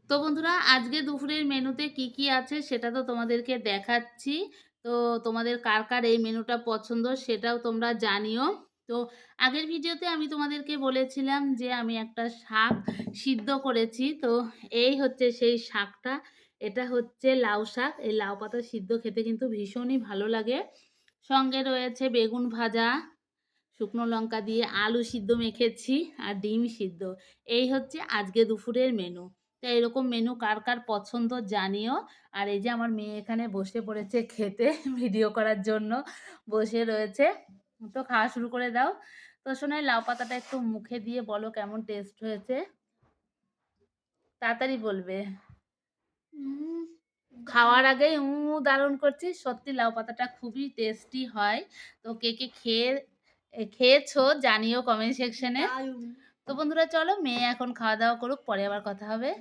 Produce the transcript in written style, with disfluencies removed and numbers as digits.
তো বন্ধুরা আজকে দুপুরের মেনুতে কি কি আছে সেটা তো তোমাদেরকে দেখাচ্ছি। তো তোমাদের কার কার এই মেনুটা পছন্দ সেটাও তোমরা জানিও। তো আগের ভিডিওতে আমি তোমাদেরকে বলেছিলাম যে আমি একটা শাক সিদ্ধ করেছি। তো এই হচ্ছে সেই শাকটা। এটা হচ্ছে লাউ শাক। এই লাউ পাতা সিদ্ধ খেতে কিন্তু ভীষণই ভালো লাগে। সঙ্গে রয়েছে বেগুন ভাজা, শুকনো লঙ্কা দিয়ে আলু সিদ্ধ মেখেছি আর ডিম সিদ্ধ। এই হচ্ছে আজকে দুপুরের মেনু। তো এরকম মেনু কার কার পছন্দ জানিও। আর এই যে আমার মেয়ে এখানে বসে পড়েছে খেতে ভিডিও করার জন্য বসে রয়েছে। তো খাওয়া শুরু করে দাও। তো শোনাই লাউ পাতাটা একটু মুখে দিয়ে বলো কেমন টেস্ট হয়েছে, তাড়াতাড়ি বলবে। খাওয়ার আগেই দারুণ করছিস। সত্যি লাউ পাতাটা খুবই টেস্টি হয়। তো কে কে খেয়েছো জানিও কমেন্ট সেকশনে। তো বন্ধুরা চলো মেয়ে এখন খাওয়া দাওয়া করুক, পরে আবার কথা হবে।